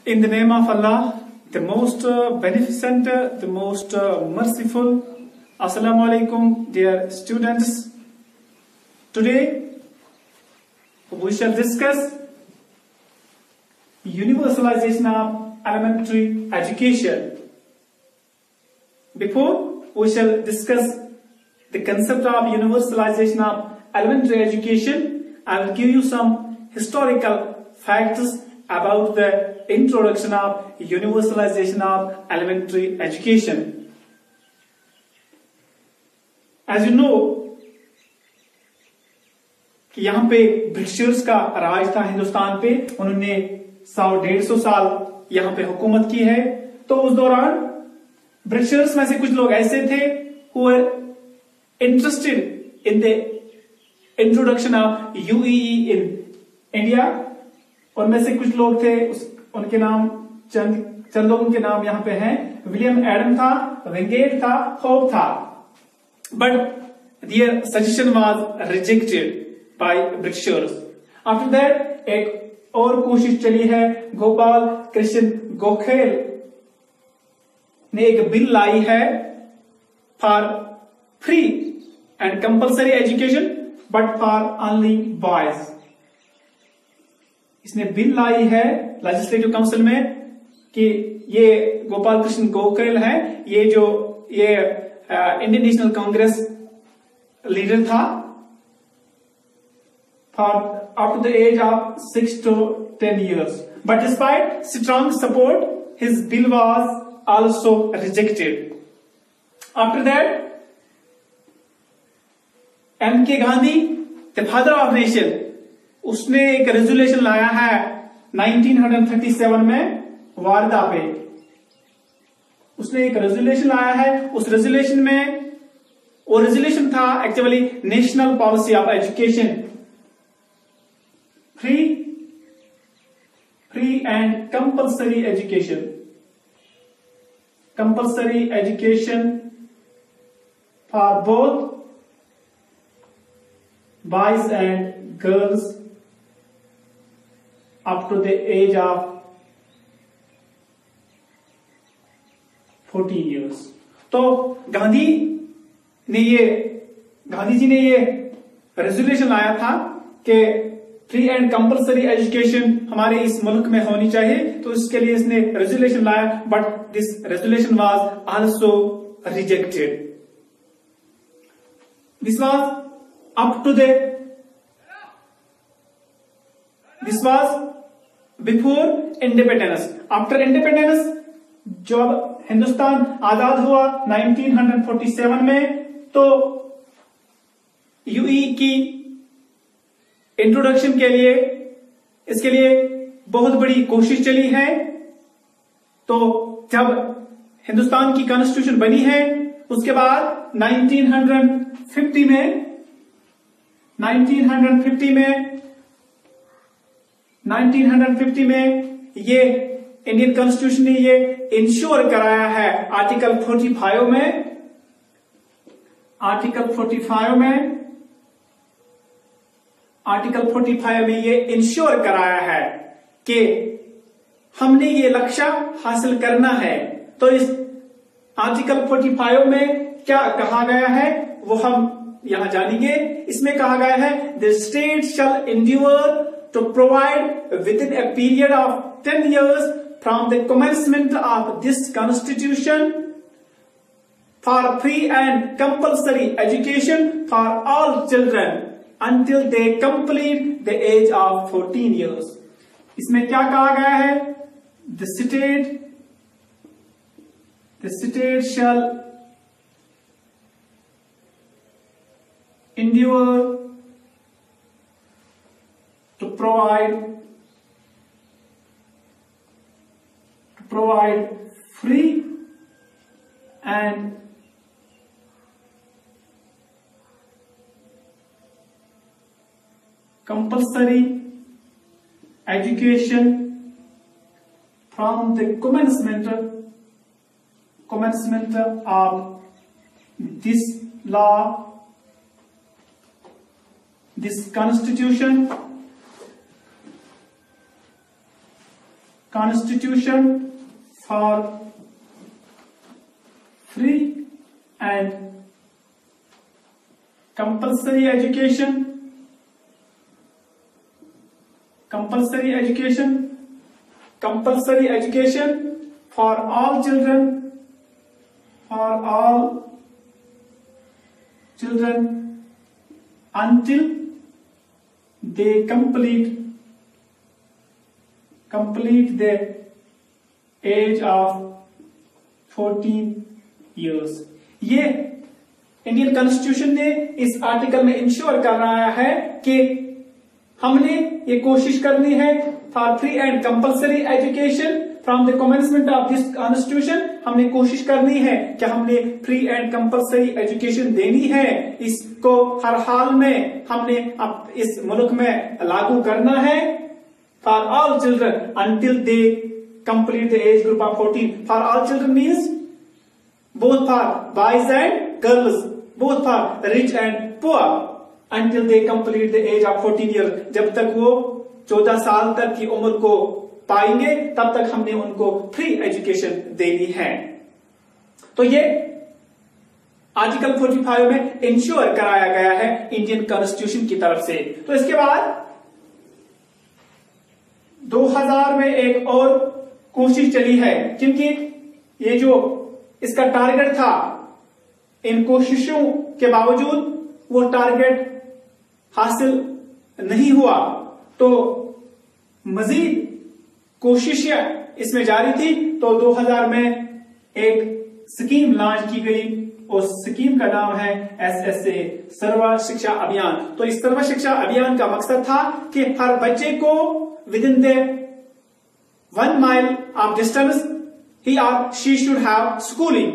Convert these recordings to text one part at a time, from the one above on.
In the name of Allah, the most beneficent, the most merciful. Assalamu alaikum, dear students. Today, we shall discuss universalization of elementary education. Before we shall discuss the concept of universalization of elementary education, I will give you some historical facts about the introduction of universalization of elementary education. As you know, कि यहाँ पे Britishers का राज था हिंदुस्तान पे, उन्होंने 100-150 साल यहाँ पे हुकूमत की है। तो उस दौरान ब्रिटिशर्स में से कुछ लोग ऐसे थे who were interested in the introduction of UEE in India। उनमें से कुछ लोग थे, उनके नाम चंद लोगों के नाम यहाँ पे हैं। विलियम एडम था, विंगेट था, होप था। But their suggestion was rejected by Britishers. After that एक और कोशिश चली है। गोपाल कृष्ण गोखले ने एक बिल लाई है for free and compulsory education but for only boys. इसने बिल लाई है लेजिस्लेटिव काउंसिल में कि ये गोपाल कृष्ण गोखले है, ये इंडियन नेशनल कांग्रेस लीडर था, for up to the age of 6 to 10 years. But despite strong support, his bill was also rejected. After that, M.K. Gandhi, the father of nation, उसने एक resolution लाया है 1937 में वारदा पे। उसने एक रेजोल्यूशन लाया है। उस रेजोल्यूशन में वो रेजोल्यूशन था actually national policy of education, free and compulsory education for both boys and girls up to the age of 14 years। तो गांधी जी ने ये रेजोल्यूशन लाया था कि फ्री एंड कंपल्सरी एजुकेशन हमारे इस मुल्क में होनी चाहिए। तो इसके लिए इसने रेजोल्यूशन लाया, but this resolution was also rejected. This was before independence. After independence, जब हिंदुस्तान आजाद हुआ 1947 में, तो यूई की इंट्रोडक्शन के लिए, इसके लिए बहुत बड़ी कोशिश चली है। तो जब हिंदुस्तान की कॉन्स्टिट्यूशन बनी है, उसके बाद 1950 में ये इंडियन कॉन्स्टिट्यूशन ने ये इंश्योर कराया है आर्टिकल 45 में ये इंश्योर कराया है कि हमने ये लक्ष्य हासिल करना है। तो इस आर्टिकल 45 में क्या कहा गया है वो हम यहां जानेंगे। इसमें कहा गया है, the state shall endeavour to provide within a period of 10 years from the commencement of this constitution for free and compulsory education for all children until they complete the age of 14 years। इसमें क्या कहा गया है? The state shall endure to provide free and compulsory education from the commencement of this law, this constitution Constitution for free and compulsory education, compulsory education for all children, until they complete the age of 14 years. ये Indian constitution ने इस article में ensure कर रहा है कि हमने ये कोशिश करनी है for free and compulsory education from the commencement of this constitution. हमने कोशिश करनी है कि हमने फ्री एंड कंपल्सरी एजुकेशन देनी है, इसको हर हाल में हमने अब इस मुल्क में लागू करना है for all children until they complete the age group of 14। For all children means both for boys and girls, both for rich and poor, until they complete the age of 14 years। जब तक वो 14 साल तक की उम्र को पाएंगे तब तक हमने उनको फ्री एजुकेशन देनी है। तो ये आर्टिकल 45 में इंश्योर कराया गया है इंडियन कॉन्स्टिट्यूशन की तरफ से। तो इसके बाद 2000 में एक और कोशिश चली है, क्योंकि ये जो इसका टारगेट था, इन कोशिशों के बावजूद वो टारगेट हासिल नहीं हुआ, तो मजीद कोशिशें इसमें जारी थी। तो 2000 में एक स्कीम लॉन्च की गई, उस स्कीम का नाम है SSA, सर्व शिक्षा अभियान। तो इस सर्व शिक्षा अभियान का मकसद था कि हर बच्चे को with in the 1 mile of distance he or she should have schooling,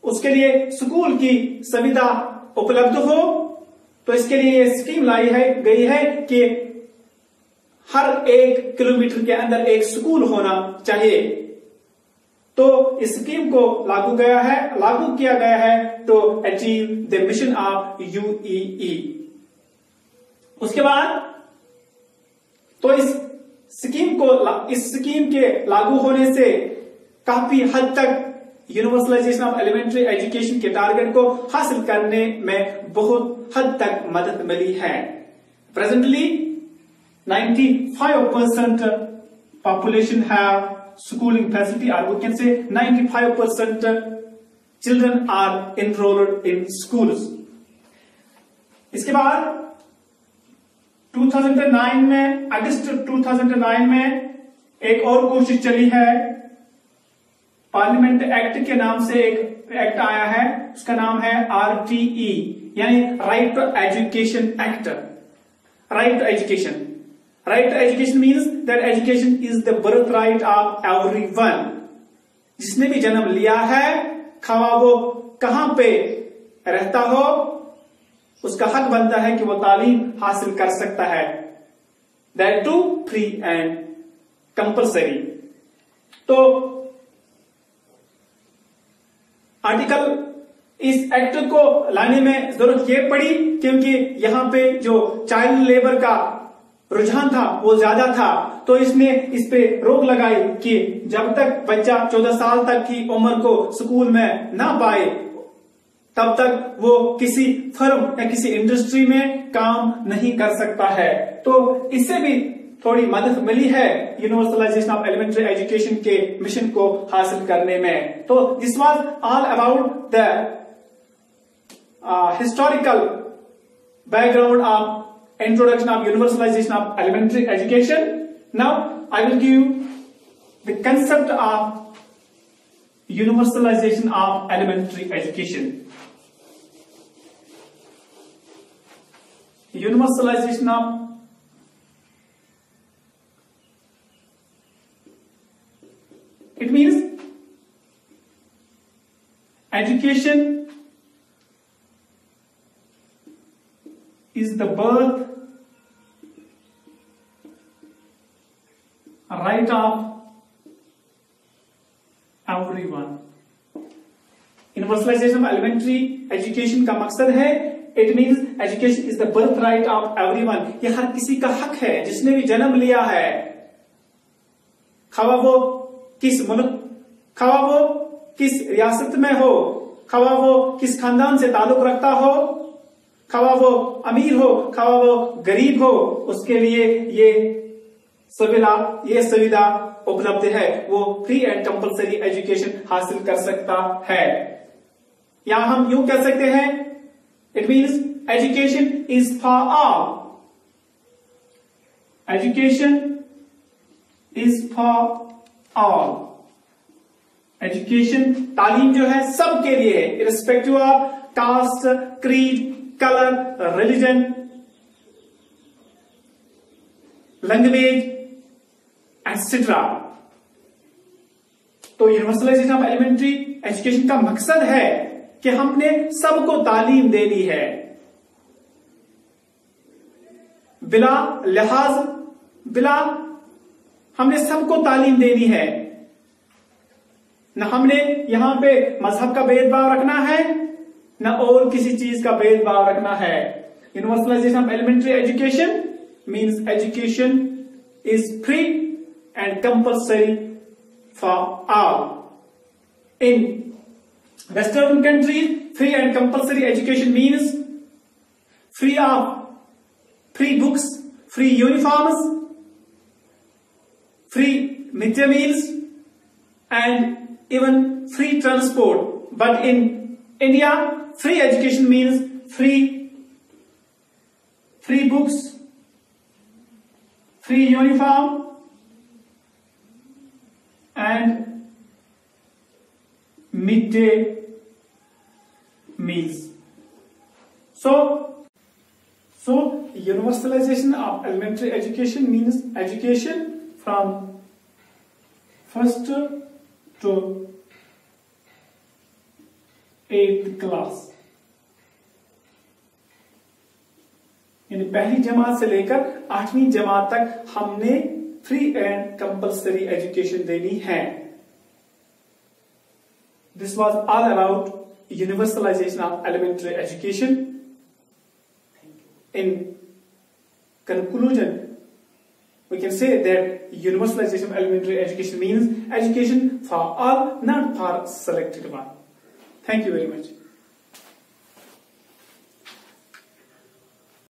उसके लिए स्कूल की सुविधा उपलब्ध हो। तो इसके लिए ये स्कीम लाई गई है कि हर 1 किलोमीटर के अंदर एक स्कूल होना चाहिए। तो इस स्कीम को लागू किया गया है to achieve the mission of UEE। उसके बाद तो इस स्कीम के लागू होने से काफी हद तक यूनिवर्सलाइजेशन ऑफ एलिमेंट्री एजुकेशन के टारगेट को हासिल करने में बहुत हद तक मदद मिली है। Presently 95% population have schooling facility, or we can say 95% children are enrolled in schools। इसके बाद 2009 में, अगस्त 2009 में एक और कोशिश चली है। पार्लियामेंट एक्ट के नाम से एक एक्ट आया है, उसका नाम है RTE, यानी right to education act. Right to education means that education is the birth right of everyone. जिसने भी जन्म लिया है, खवा वो कहां पे रहता हो, उसका हक बनता है कि वो तालीम हासिल कर सकता है, that to free and compulsory. तो आर्टिकल इस एक्ट को लाने में जरूरत ये पड़ी क्योंकि यहां पे जो चाइल्ड लेबर का रुझान था वो ज्यादा था। तो इसने इस पे रोक लगाई कि जब तक बच्चा 14 साल तक की उम्र को स्कूल में ना पाए तब तक वो किसी फर्म या किसी इंडस्ट्री में काम नहीं कर सकता है। तो इससे भी थोड़ी मदद मिली है यूनिवर्सलाइजेशन ऑफ एलिमेंट्री एजुकेशन के मिशन को हासिल करने में। तो this was all about the historical background of introduction of universalisation of elementary education. Now I will give the concept of universalisation of elementary education. Universalisation of it means education is the birth right of everyone। Universalisation of elementary education का मकसद है, it means education is the birth right of everyone. ये हर किसी का हक है, जिसने भी जन्म लिया है, खवा वो किस मुल्क, खवा वो किस रियासत में हो, खवा वो किस खानदान से ताल्लुक रखता हो, खवा वो अमीर हो, खवा वो गरीब हो, उसके लिए ये सुविधा उपलब्ध है, वो फ्री एंड कंपलसरी एजुकेशन हासिल कर सकता है। यहां हम यूं कह सकते हैं, it means education is for all, education is for all, education तालीम जो है सबके लिए है, irrespective of caste, creed, colour, religion, language etcetera. तो यूनिवर्सलाइजेशन ऑफ एलिमेंट्री एजुकेशन का मकसद है कि हमने सबको तालीम देनी है, बिला हमने सबको तालीम देनी है। न हमने यहां पे मजहब का भेदभाव रखना है, न और किसी चीज का भेदभाव रखना है। Universalisation of elementary education means education is free and compulsory for all. In Western countries, free and compulsory education means free books, free uniforms, free midday meals, and even free transport. But in India, free education means free books, free uniform, and midday meals. So universalization of elementary education means education from first to 8th class, यानी पहली जमात से लेकर 8वीं जमात तक हमने free and compulsory education देनी है। This was all about universalisation of elementary education. In conclusion we can say that universalization of elementary education means education for all, not for selected one. Thank you very much.